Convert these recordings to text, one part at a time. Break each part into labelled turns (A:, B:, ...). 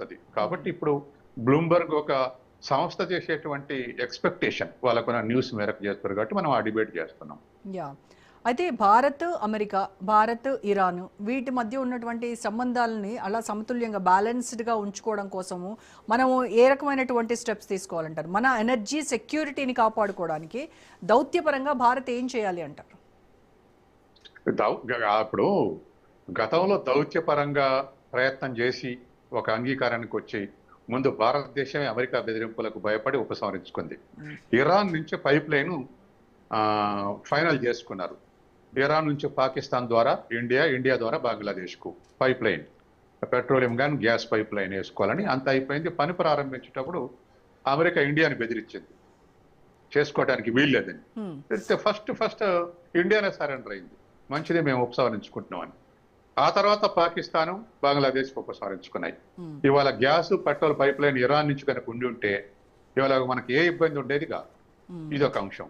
A: అవుతుంది. కాబట్టి ఇప్పుడు బ్లూంబర్గ్ ఒక సంస్థ చేసేటువంటి ఎక్స్పెక్టేషన్ వాళ్ళకున్న న్యూస్ మేరకు చేస్తారు కాబట్టి మనం ఆ డిబేట్ చేస్తున్నాం.
B: యా అయితే భారత్ అమెరికా, భారత్ ఇరాన్ వీటి మధ్య ఉన్నటువంటి సంబంధాలని అలా సమతుల్యంగా బ్యాలెన్స్డ్గా ఉంచుకోవడం కోసము మనము ఏ రకమైనటువంటి స్టెప్స్ తీసుకోవాలంటారు? మన ఎనర్జీ సెక్యూరిటీని కాపాడుకోవడానికి దౌత్యపరంగా భారత్ ఏం చేయాలి అంటారు?
A: ఇప్పుడు గతంలో దౌత్యపరంగా ప్రయత్నం చేసి ఒక అంగీకారానికి వచ్చి ముందు భారతదేశమే అమెరికా బెదిరింపులకు భయపడి ఉపసంహరించుకుంది. ఇరాన్ నుంచి పైప్ లైన్ ఫైనల్ చేసుకున్నారు. ఇరాన్ నుంచి పాకిస్తాన్ ద్వారా ఇండియా, ఇండియా ద్వారా బంగ్లాదేశ్కు పైప్ లైన్, పెట్రోలియం కానీ గ్యాస్ పైప్ లైన్ వేసుకోవాలని అంత అయిపోయింది. పని ప్రారంభించేటప్పుడు అమెరికా ఇండియాని బెదిరించింది, చేసుకోవడానికి వీల్లేదని. ఫస్ట్ ఇండియానే సరెండర్ అయింది, మంచిది మేము ఉపసంహరించుకుంటున్నామని. ఆ తర్వాత పాకిస్తాను, బంగ్లాదేశ్ ఉపసంహరించుకున్నాయి. ఇవాళ gas, petrol pipe line Iran నుంచి కనుక ఉండి ఉంటే ఇవాళ మనకి ఏ ఇబ్బంది ఉండేది కాదు. ఇదొక అంశం.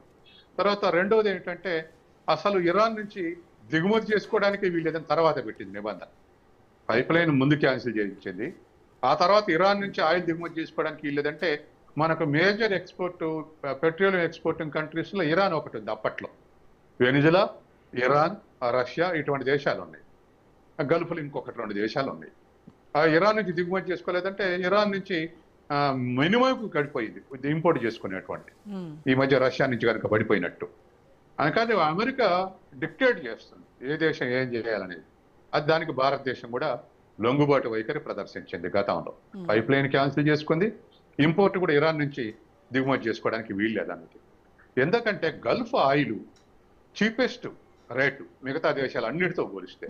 A: తర్వాత రెండవది ఏంటంటే అసలు ఇరాన్ నుంచి దిగుమతి చేసుకోవడానికి వీళ్ళేదని తర్వాత పెట్టింది నిబంధన. పైప్ లైన్ ముందు క్యాన్సిల్ చేయించింది. ఆ తర్వాత ఇరాన్ నుంచి ఆయిల్ దిగుమతి చేసుకోవడానికి వీళ్ళేదంటే మనకు మేజర్ ఎక్స్పోర్ట్ పెట్రోలియం ఎక్స్పోర్టింగ్ కంట్రీస్లో ఇరాన్ ఒకటి ఉంది అప్పట్లో. వెనిజులా, ఇరాన్, రష్యా ఇటువంటి దేశాలు ఉన్నాయి. గల్ఫ్లో ఇంకొకటి 2 దేశాలు ఉన్నాయి. ఆ ఇరాన్ నుంచి దిగుమతి చేసుకోలేదంటే ఇరాన్ నుంచి మినిమంకు గడిపోయింది ఇంపోర్ట్ చేసుకునేటువంటి. ఈ మధ్య రష్యా నుంచి కనుక పడిపోయినట్టు. అందుకని అమెరికా డిక్టేట్ చేస్తుంది ఏ దేశం ఏం చేయాలనేది. అది దానికి భారతదేశం కూడా లొంగుబాటు వైఖరి ప్రదర్శించింది గతంలో. పైప్ లైన్ క్యాన్సిల్ చేసుకుంది, ఇంపోర్ట్ కూడా ఇరాన్ నుంచి దిగుమతి చేసుకోవడానికి వీల్లేదన్నది. ఎందుకంటే గల్ఫ్ ఆయిల్ చీపెస్ట్ రేటు మిగతా దేశాలు అన్నిటితో పోలిస్తే.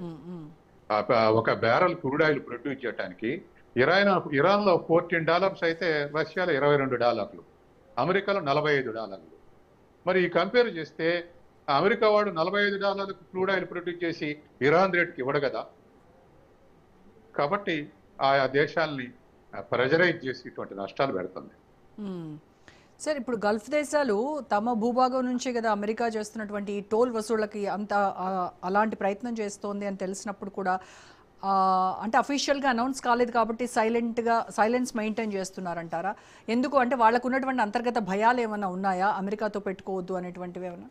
A: ఒక బ్యారల్ క్రూడ్ ఆయిల్ ప్రొడ్యూస్ చేయడానికి ఇరాన్లో $14 అయితే రష్యాలో $22, అమెరికాలో $45. మరి ఈ కంపేర్ చేస్తే అమెరికా వాడు $45 క్రూడ్ ఆయిల్ ప్రొడ్యూస్ చేసి ఇరాన్ రేట్కి ఇవ్వడు కదా. కాబట్టి ఆయా దేశాలని ప్రెజరైజ్ చేసి ఇటువంటి నష్టాలు పెడుతుంది.
B: సార్ ఇప్పుడు గల్ఫ్ దేశాలు తమ భూభాగం నుంచే కదా అమెరికా చేస్తున్నటువంటి టోల్ వసూళ్లకి అంత అలాంటి ప్రయత్నం చేస్తోంది అని తెలిసినప్పుడు కూడా అంటే అఫీషియల్గా అనౌన్స్ కాలేదు కాబట్టి సైలెన్స్ మెయింటైన్ చేస్తున్నారంటారా? ఎందుకు అంటే వాళ్ళకు ఉన్నటువంటి అంతర్గత భయాలు ఏమైనా ఉన్నాయా అమెరికాతో పెట్టుకోవద్దు అనేటువంటివి ఏమైనా?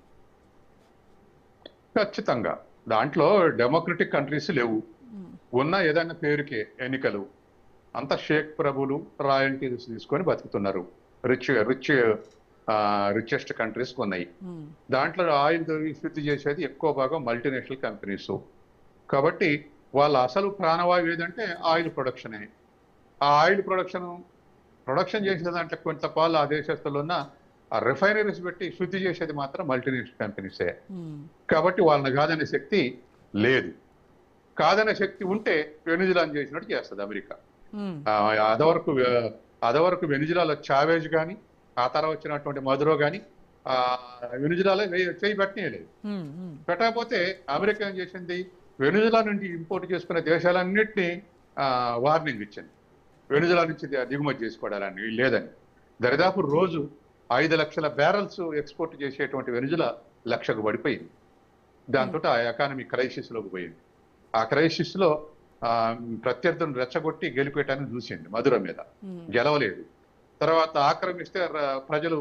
A: ఖచ్చితంగా దాంట్లో డెమోక్రటిక్ కంట్రీస్ లేవు. ఉన్న ఏదైనా పేరుకే ఎన్నికలు, అంత షేక్ ప్రభులు రాయల్టీస్ తీసుకొని బతుకుతున్నారు. రిచెస్ట్ కంట్రీస్ ఉన్నాయి. దాంట్లో ఆయిల్ శుద్ధి చేసేది ఎక్కువ భాగం మల్టీనేషనల్ కంపెనీస్. కాబట్టి వాళ్ళ అసలు ప్రాణవాయువు ఏదంటే ఆయిల్ ప్రొడక్షనే. ఆ ఆయిల్ ప్రొడక్షన్ చేసిన దాంట్లో కొంత పాలు ఆ దేశస్తులు ఉన్న ఆ రిఫైనరీస్ పెట్టి శుద్ధి చేసేది మాత్రం మల్టీనేషనల్ కంపెనీసే. కాబట్టి వాళ్ళని కాదనే శక్తి లేదు. కాదనే శక్తి ఉంటే వెనిజులాని చేసినట్టు చేస్తుంది అమెరికా. అదవరకు వెనిజులాలో చావేజ్ కానీ ఆ తర్వాత వచ్చినటువంటి మదురో కానీ వెనిజులాలో చేయి పెట్టలేదు. పెట్టకపోతే అమెరికా ఏం చేసింది, వెనిజులా నుండి ఇంపోర్ట్ చేసుకునే దేశాలన్నింటినీ వార్నింగ్ ఇచ్చింది, వెనిజులా నుంచి దిగుమతి చేసుకోవడాలని లేదని. దరిదాపు రోజు 5 లక్షల బ్యారల్స్ ఎక్స్పోర్ట్ చేసేటువంటి వెనిజులా 1 లక్షకు పడిపోయింది. దాంతో ఆ ఎకానమీ క్రైసిస్లోకి పోయింది. ఆ క్రైసిస్లో ప్రత్యర్థులను రెచ్చగొట్టి గెలిపేయటాన్ని చూసింది, మధుర మీద గెలవలేదు. తర్వాత ఆక్రమిస్తే ప్రజలు